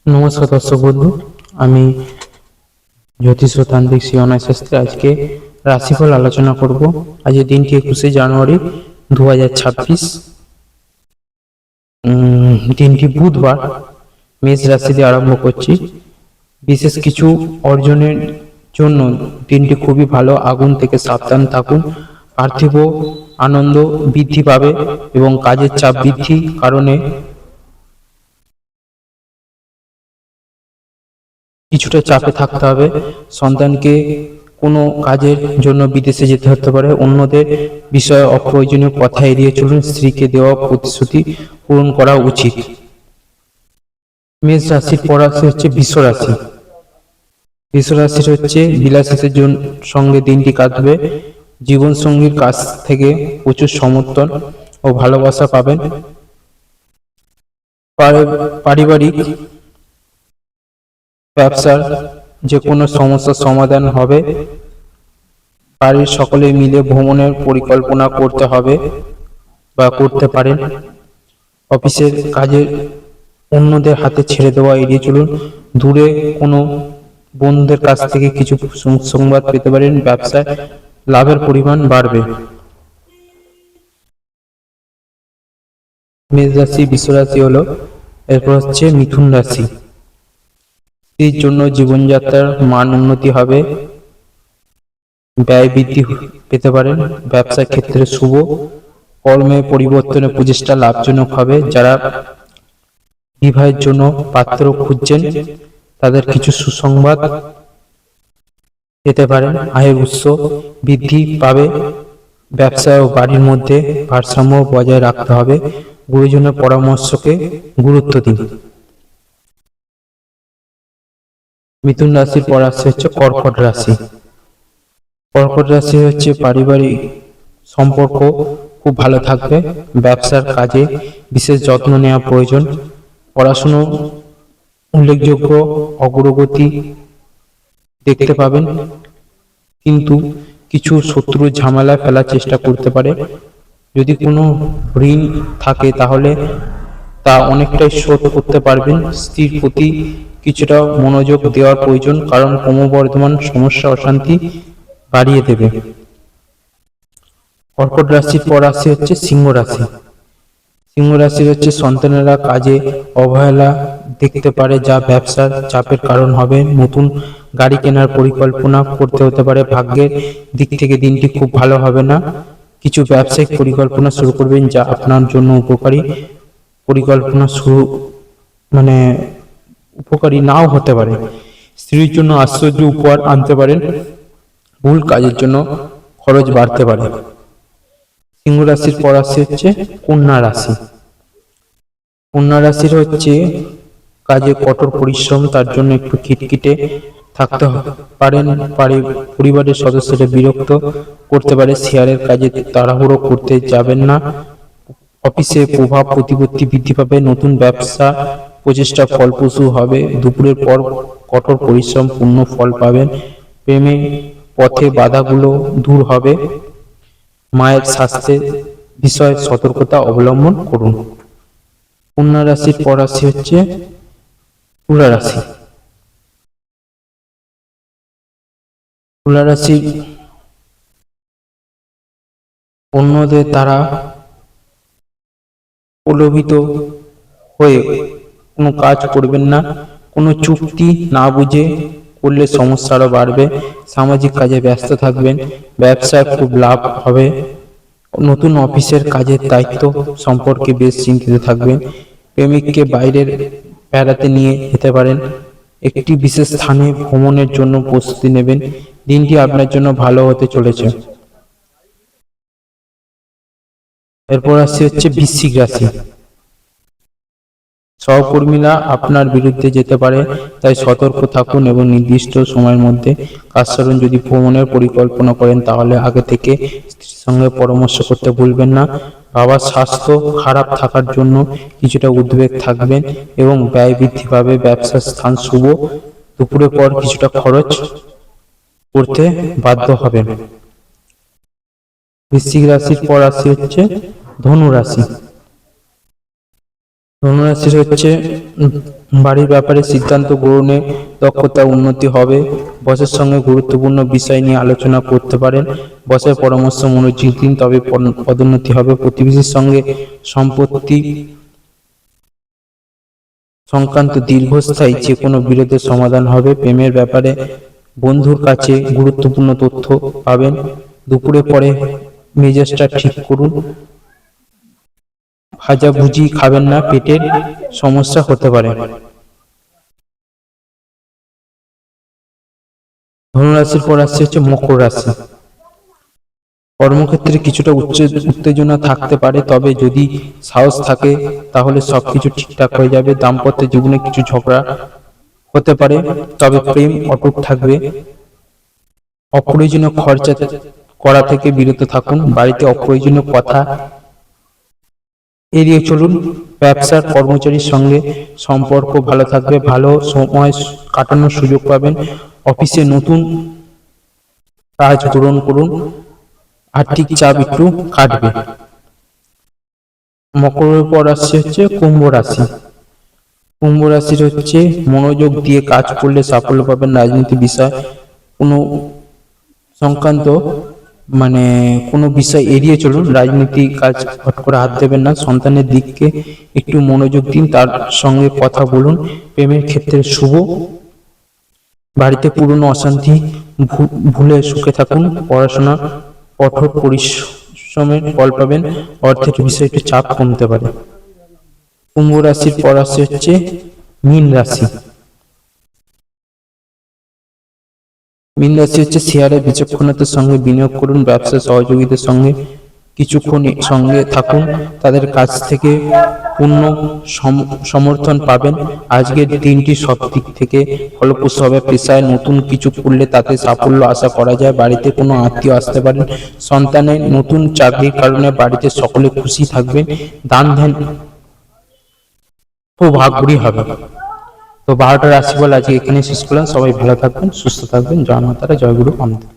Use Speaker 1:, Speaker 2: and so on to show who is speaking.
Speaker 1: নমস্কার দর্শক বন্ধু, আমি জ্যোতিষ ও তান্ত্রিক শিবনাথ শাস্ত্রী। আজকে রাশিফল আলোচনা করব। আজকের দিনটি 21শে জানুয়ারি 2026। দিনটি বুধবার। মেষ রাশি দিয়ে আরম্ভ করছি। বিশেষ কিছু অর্জনের জন্য দিনটি খুবই ভালো। আগুন থেকে সাবধান থাকুন। পার্থিব আনন্দ বৃদ্ধি পাবে এবং কাজের চাপ বৃদ্ধির কারণে কিছুটা চাপে থাকতে হবে। সন্তানকে কোনো কাজের জন্য বিদেশে যেতে হতে পারে। অন্যদের বিষয়ে অপ্রয়োজনীয় কথা এড়িয়ে চলুন। স্ত্রীকে দেওয়া প্রতিশ্রুতি পূরণ করা উচিত। মেষ রাশির পর রাশি হচ্ছে বৃষ রাশি। বৃষ রাশির হচ্ছে বিলাসিতার সঙ্গে দিনটি কাটবে। জীবন সঙ্গীর কাছ থেকে প্রচুর সমর্থন ও ভালোবাসা পাবেন। পারিবারিক ব্যবসার যে কোনো সমস্যার সমাধান হবে। বাড়ির সকলে মিলে ভ্রমণের পরিকল্পনা করতে হবে বা করতে পারেন। অফিসের কাজে অন্যদের হাতে ছেড়ে দেওয়া এড়িয়ে চলুন। দূরে কোনো বন্ধুদের কাছ থেকে কিছু সংবাদ পেতে পারেন। ব্যবসায় লাভের পরিমাণ বাড়বে। মেষ রাশি, বৃষ রাশি হলো। এরপর হচ্ছে মিথুন রাশি। এর জন্য জীবনযাত্রার মান উন্নতি হবে। ব্যয় বৃদ্ধি পেতে পারেন। ব্যবসা ক্ষেত্রে শুভ। কর্মে পরিবর্তনের প্রচেষ্টা লাভজনক হবে। যারা বিবাহের জন্য পাত্র খুঁজছেন তাদের কিছু সুসংবাদ পেতে পারেন। আয়ের উৎস বৃদ্ধি পাবে। ব্যবসা ও বাড়ির মধ্যে ভারসাম্য বজায় রাখতে হবে। গুরুজনের পরামর্শকে গুরুত্ব দিন। মিথুন রাশির পর রাশি হচ্ছে কর্কট রাশি। কর্কট রাশি হচ্ছে পারিবারিক সম্পর্ক খুব ভালো থাকবে। ব্যবসার কাজে বিশেষ যত্ন নেওয়া প্রয়োজন। পড়াশুনো উল্লেখযোগ্য অগ্রগতি দেখতে পাবেন, কিন্তু কিছু শত্রু ঝামেলা ফেলার চেষ্টা করতে পারে। যদি কোনো ঋণ থাকে তাহলে তা অনেকটাই শোধ করতে পারবেন। স্ত্রীর প্রতি কিছুটা মনোযোগ দেওয়ার প্রয়োজন, কারণ ক্রমবর্ধমান সমস্যা অশান্তি বাড়িয়ে দেবে। কর্কট রাশির পর রাশি হচ্ছে সিংহ রাশি। সিংহ রাশি হচ্ছে সন্তানেরা কাজে অবহেলা দেখতে পারে, যা ব্যবসার চাপের কারণ হবে। নতুন গাড়ি কেনার পরিকল্পনা করতে হতে পারে। ভাগ্যের দিক থেকে দিনটি খুব ভালো হবে না। কিছু ব্যবসায়িক পরিকল্পনা শুরু করবেন যা আপনার জন্য উপকারী। পরিকল্পনা শুরু উপকারী নাও হতে পারে। স্ত্রীর জন্য আশ্চর্য উপহার আনতে পারেন। ভুল কাজের জন্য খরচ বাড়তে পারে। সিংহ রাশির পর রাশি হচ্ছে কন্যা রাশি। কন্যা রাশির হচ্ছে কাজে কঠোর পরিশ্রম, তার জন্য একটু খিটখিটে থাকতে পারেন। পরিবারের সদস্যরা বিরক্ত করতে পারে। শেয়ারের কাজে তাড়াহুড়ো করতে যাবেন না। অফিসে প্রভাব প্রতিপত্তি বৃদ্ধি পাবে। নতুন ব্যবসা প্রচেষ্টা ফলপ্রসূ হবে। দুপুরের পর কঠোর পরিশ্রম পূর্ণ ফল পাবেন। প্রেমে পথে বাধাগুলো দূর হবে। মায়ের স্বাস্থ্যের বিষয়ে সতর্কতা অবলম্বন করুন। কন্যা রাশির পর রাশি হচ্ছে তুলা রাশি। তুলা রাশি অন্যদের দ্বারা প্রলোভিত হয়ে কোনো কাজ করবেন না। কোনো চুক্তি না বুঝে করলে সমস্যা আরো বাড়বে। সামাজিক কাজে ব্যস্ত থাকবেন। ব্যবসায় খুব লাভ হবে। নতুন অফিসের কাজের দায়িত্ব সম্পর্কে বেশ চিন্তিত থাকবেন। প্রেমিককে বাইরের বেড়াতে নিয়ে যেতে পারেন। একটি বিশেষ স্থানে ভ্রমণের জন্য প্রস্তুতি নেবেন। দিনটি আপনার জন্য ভালো হতে চলেছে। এরপর আসছে হচ্ছে বৃশ্চিক রাশি। সহকর্মীরা আপনার বিরুদ্ধে যেতে পারে, তাই সতর্ক থাকুন এবং নির্দিষ্ট সময়ের মধ্যে কাজ সারুন। যদি ভ্রমণের পরিকল্পনা করেন তাহলে আগে থেকে স্ত্রীর সঙ্গে পরামর্শ করতে ভুলবেন না। বাবার স্বাস্থ্য খারাপ থাকার জন্য কিছুটা উদ্বেগ থাকবেন এবং ব্যয় বৃদ্ধি পাবে। ব্যবসার স্থান শুভ। দুপুরের পর কিছুটা খরচ করতে বাধ্য হবেন। বৃশ্চিক রাশির পর রাশি হচ্ছে ধনু রাশি। ধনু রাশির হচ্ছে বাড়ির ব্যাপারে সিদ্ধান্ত গ্রহণে দক্ষতা উন্নতি হবে। বসের সঙ্গে গুরুত্বপূর্ণ বিষয় নিয়ে আলোচনা করতে পারেন। বসের পরামর্শ মনোযোগ দিন, তবে পদোন্নতি হবে। প্রতিবেশীর সঙ্গে সম্পত্তি সংক্রান্ত দীর্ঘস্থায়ী যে কোনো বিরোধের সমাধান হবে। প্রেমের ব্যাপারে বন্ধুর কাছে গুরুত্বপূর্ণ তথ্য পাবেন। দুপুরে পরে মেজাজটা ঠিক করুন। ভাজাভুজি খাবেন না, পেটের সমস্যা হতে পারে। ধনুরাশির পর আসছে হচ্ছে মকর রাশি। কর্মক্ষেত্রে কিছুটা উত্তেজনা থাকতে পারে, তবে যদি সাহস থাকে তাহলে সবকিছু ঠিকঠাক হয়ে যাবে। দাম্পত্য জীবনে কিছু ঝগড়া হতে পারে, তবে প্রেম অটুট থাকবে। অপ্রয়োজনীয় খরচা করা থেকে বিরত থাকুন। বাড়িতে অপ্রয়োজনীয় কথা এড়িয়ে চলুন। ব্যবসার কর্মচারীর সঙ্গে সম্পর্ক ভালো থাকবে। ভালো সময় কাটানোর সুযোগ পাবেন। অফিসে নতুন কাজ গ্রহণ করুন। আর্থিক চাপ একটু কাটবে। মকরের পর আসছে হচ্ছে কুম্ভ রাশি। কুম্ভ রাশির হচ্ছে মনোযোগ দিয়ে কাজ করলে সাফল্য পাবেন। রাজনীতি বিষয় কোনো সংক্রান্ত কোনো বিষয় এড়িয়ে চলুন। রাজনীতি কাজ হট করে হাত দেবেন না। সন্তানের দিককে একটু মনোযোগ দিন, তার সঙ্গে কথা বলুন। প্রেমের ক্ষেত্রে শুভ। বাড়িতে পুরনো অশান্তি ভুলে সুখে থাকুন। পড়াশোনা কঠোর পরিশ্রমের ফল পাবেন। অর্থের বিষয়ে একটু চাপ কমতে পারে। কুম্ভ রাশির পর আসছে হচ্ছে মীন রাশি। মীন রাশি হচ্ছে শেয়ারে বিচক্ষণতার সঙ্গে বিনিয়োগ করুন। ব্যবসা সহযোগীদের সঙ্গে কিছুক্ষণ সঙ্গে থাকুন, তাদের কাছ থেকে পূর্ণ সমর্থন পাবেন। আজকের দিনটি সব দিক থেকে ফলপ্রসূ হবে। পেশায় নতুন কিছু করলে তাতে সাফল্য আশা করা যায়। বাড়িতে কোনো আত্মীয় আসতে পারেন। সন্তানের নতুন চাকরির কারণে বাড়িতে সকলে খুশি থাকবেন। দান ধ্যান খুব ভাগ্যই হবে। তো 12টা রাশিফল আজকে এখানে শেষ করলাম। সবাই ভালো থাকবেন, সুস্থ থাকবেন। জয় মাতারা, জয় গুরু আমাদের।